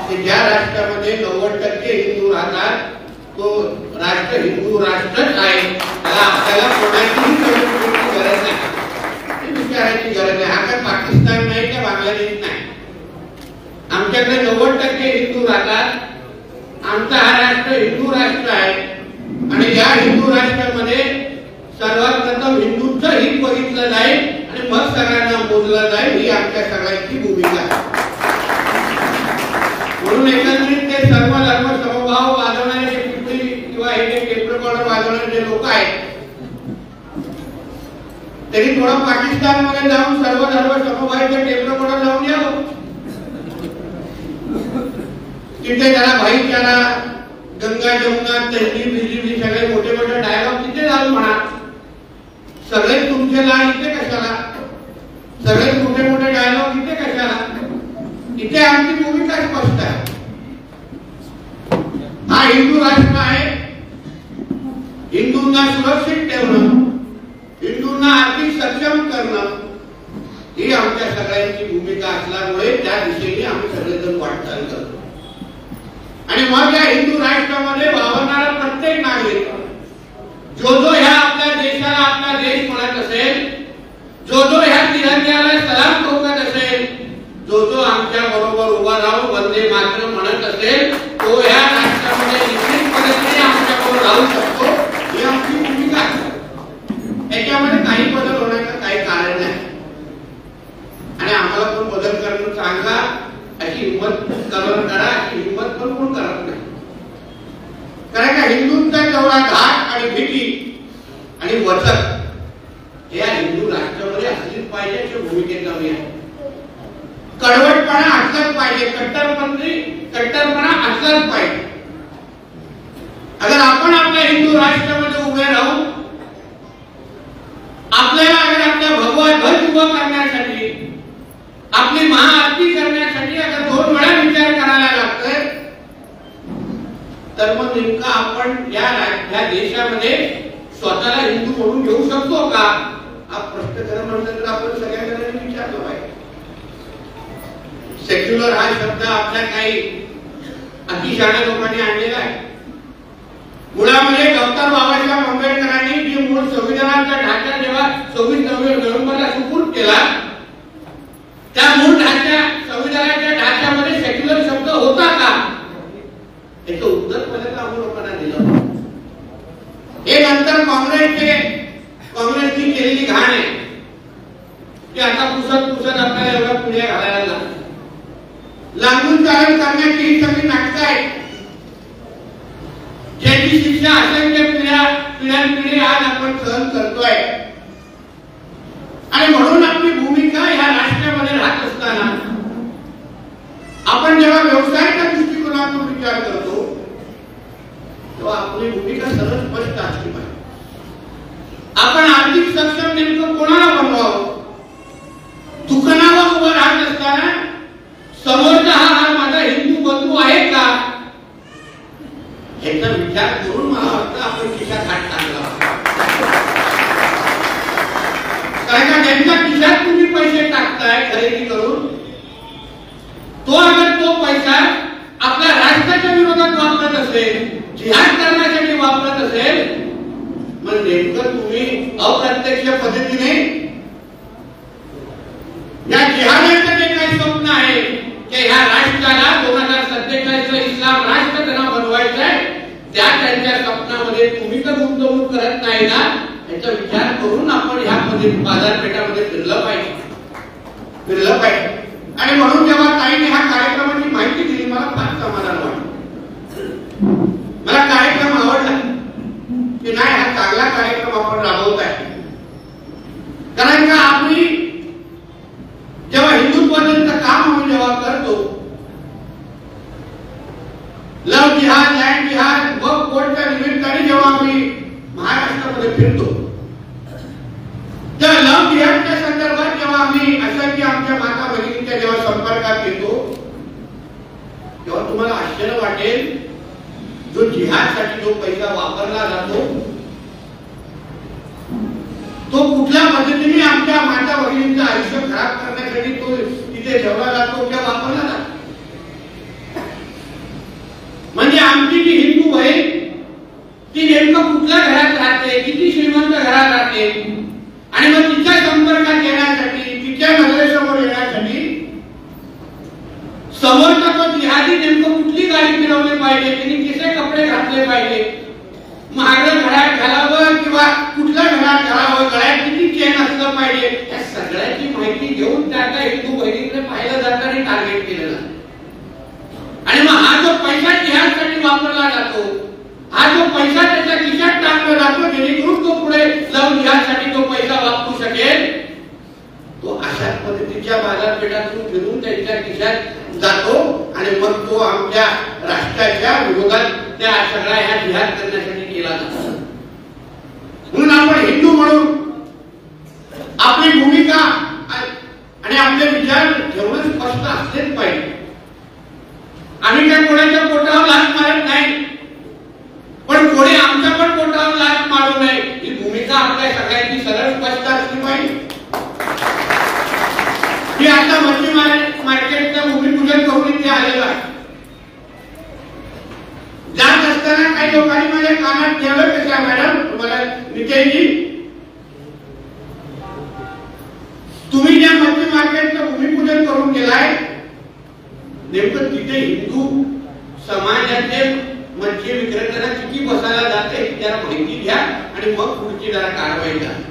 की ज्या राष्ट्रामध्ये 90% हिंदू राहतात तो राष्ट्र हिंदू राष्ट्रच आहे, त्याला आपल्याला कोणाचीही कमिटमेंटची गरज नाही, विचारायची गरज नाही. हा काय पाकिस्तान नाही का बांगलादेश नाही. आमच्याकडे 90% हिंदू राहतात. आमचा हा राष्ट्र हिंदू राष्ट्र आहे आणि या हिंदू राष्ट्रामध्ये सर्वात प्रथम हिंदूंचं हित बघितलं जाईल आणि मग सगळ्यांना मोजलं जाईल, ही आमच्या सगळ्यांची भूमिका आहे. म्हणून एकंदरीत ते सर्व धर्म समभाव वाजवणारे जे पिपळी किंवा हे जे टेप रेकॉर्डर वाजवणारे जे लोक आहेत त्यांनी थोडं पाकिस्तानमध्ये जाऊन सर्व धर्म समभावाचे टेप रेकॉर्डर लावून यावं. तिथे त्याला भाईचारा, गंगा जमुना, तहजीब बिजली सगळे मोठे मोठे डायलॉग तिथे जाऊन म्हणा. सगळे तुमचे लाड इथे कशाला, सगळे मोठे मोठे डायलॉग इथे कशाला. इथे आमची भूमिका स्पष्ट आहे. हा हिंदू राष्ट्र आहे. हिंदूंना सुरक्षित ठेवणं, हिंदूंना आर्थिक सक्षम करणं ही आमच्या सगळ्यांची भूमिका असल्यामुळे त्या दिशेने आम्ही सगळेजण वाटचाल करतो. आणि मग या हिंदू राष्ट्रामध्ये वावरणारा प्रत्येक नागरिक जो जो ह्या आपल्या देशाला आपला देश म्हणत असेल, जो जो ह्या तिरंग्याला सलाम ठोकत असेल, जो जो आमच्या बरोबर उभा राहून वंदे मातरम म्हणत असेल, तो ह्या राष्ट्रामध्ये निश्चित पद्धतीने आमच्या बरोबर राहू शकतो, ही आमची भूमिका आहे. याच्यामध्ये काही बदल होण्याचं काही कारण नाही आणि आम्हाला पण बदल करणं सांगा अशी हिंमत करा, अशी हिंमत पण कोण करत नाही. कारण का हिंदूंचा तेवढा धाक आणि भीती आणि वचक या हिंदू राष्ट्रामध्ये असलीच पाहिजे अशी भूमिकेत आम्ही आहे. कडवटपणा असलाच पाहिजे, कट्टरपणा असलाच पाहिजे. अगर आपण आपल्या हिंदू राष्ट्रामध्ये उभे राहू, आपल्याला अगर आपल्या भगवा ध्वज उभा करण्यासाठी, आपली महाआरती करण्यासाठी अगर 2 वेळा विचार करायला लागतोय, तर मग नेमका आपण या देशामध्ये स्वतःला हिंदू म्हणून घेऊ शकतो का, हा प्रश्न खरं म्हणलं तर आपण सगळ्या जणांनी विचारलं पाहिजे. सेक्युलर हा शब्द आपल्या काही अतिशहाण्या लोकांनी आणलेला आहे. मुळामध्ये डॉक्टर बाबासाहेब आंबेडकरांनी जी मूळ संविधानाचा ढाचा जेव्हा 26 नोव्हेंबरला सुपूर्द केला, त्या मूळ संविधानाच्या ढाच्यामध्ये सेक्युलर शब्द होता का, याचं उत्तर पहिल्यांदा आम्ही लोकांना दिलं. हे नंतर काँग्रेसची केलेली घाण आहे की आता पुसत आपल्याला एवढ्या पिढ्या घालायला लागतात. लागून चालन करण्याची ही सगळी नाटकं आहेत, ज्याची शिक्षा असंख्य पिढ्यानपिढी आज आपण सहन करतोय. आणि म्हणून आपली भूमिका या राष्ट्रामध्ये राहत असताना आपण जेव्हा व्यवसायाच्या दृष्टिकोनातून विचार करतो तेव्हा आपली भूमिका सरळ स्पष्ट असली पाहिजे. आपण आर्थिक सक्षम नेमकं कोणाला बनवावं, दुकानावर उभं राहत असताना समोरचा हा माझा हिंदू बंधू आहे का, याचा विचार करून मला वाटतं आपण खिशात हात टाकला. कारण का ज्यांच्या खिशात तुम्ही पैसे टाकताय खरेदी करून, तो अगर तो पैसा आपल्या राष्ट्राच्या विरोधात वापरत असेल, जिहाद करण्यासाठी वापरत असेल, मग नेमकं तुम्ही अप्रत्यक्ष पद्धतीने या जिहादाचं जे काही स्वप्न आहे की ह्या राष्ट्राला 2047 इस्लाम राष्ट्र त्यांना बनवायचं आहे, त्यांच्या स्वप्नामध्ये तुम्ही तर गुंतवणूक करत नाही ना, याचा विचार करून आपण ह्या बाजारपेठामध्ये फिरलं पाहिजे. आणि म्हणून जेव्हा ताईने ह्या कार्यक्रमाची माहिती दिली मला फार समाधान वाटलं. मला कार्यक्रम आवडला की नाही, हा चांगला कार्यक्रम आपण राबवत आहे. कारण का आपली जेव्हा हिंदुत्वाचं काम आम्ही जेव्हा करतो, लव जिहाद, लँड जिहाद, वक्फ बोर्डच्या निमित्ताने जेव्हा आम्ही महाराष्ट्रामध्ये फिरतो, त्या लव जिहादच्या संदर्भात जेव्हा आम्ही असं की आमच्या माता भगिनींच्या जेव्हा संपर्कात येतो, तेव्हा तुम्हाला आश्चर्य वाटेल, जो जिहादसाठी जो पैसा वापरला जातो तो कुठल्या पद्धतीने आमच्या माता भगिनींचं आयुष्य खराब करण्यासाठी तो तिथे ठेवला जातो किंवा वापरला जातो. आमची जी हिंदू बहीण ती नेमकं कुठल्या घरात राहते, किती श्रीमंत घरात राहते, आणि मग तिच्या संपर्कात येण्यासाठी, तिच्या नजरेसमोर येण्यासाठी समोरचा तो जिहादी नेमकं कुठली गाडी फिरवली पाहिजे, तिने कसे कपडे घातले पाहिजे, महागडं घड्याळ घालावं किंवा कुठल्या घड्याळ घालावं, गळ्यात किती चेन असलं पाहिजे, या सगळ्याची माहिती घेऊन त्या हिंदू बहिणीकडे पाहिलं जातं आणि टार्गेट केलं जातं. आणि मग हा जो पैसा जिहादसाठी वापरला जातो, हा जो पैसा त्याच्या खिशात टाकला जातो जेणेकरून तो पुढे जाऊन जिहादसाठी तो पैसा वापरू शकेल, तो अशाच पद्धतीच्या बाजारपेठातून फिरून त्यांच्या खिशात जातो आणि मग तो आमच्या राष्ट्राच्या विरोधात त्या सगळ्या ह्या जिहाद करण्यासाठी केला जातो. म्हणून आपण हिंदू म्हणून आपली भूमिका आणि आपले विचार ठेवणं स्पष्ट असलेच पाहिजे. आम्ही काय कोणाच्या पोटावर लाथ मारत नाही, पण कोणी आमच्या पण पोटावर लाथ मारू नये ही भूमिका आपल्या सगळ्यांची सरळ स्पष्ट असली पाहिजे. मी आता मच्छी मार्केटचं भूमिपूजन करून इथे आलेलो आहे. जात असताना काही लोकांनी माझ्या कानात ठेवलं, कशा मॅडम तुम्हाला नितेशजी, तुम्ही ज्या मच्छी मार्केटचं भूमिपूजन करून गेलाय नेमकं तिथे हिंदू समाजाचे मच्छी विक्रेत्यांना किती बसायला जाते त्याला माहिती घ्या आणि मग पुढची जरा कारवाई करा.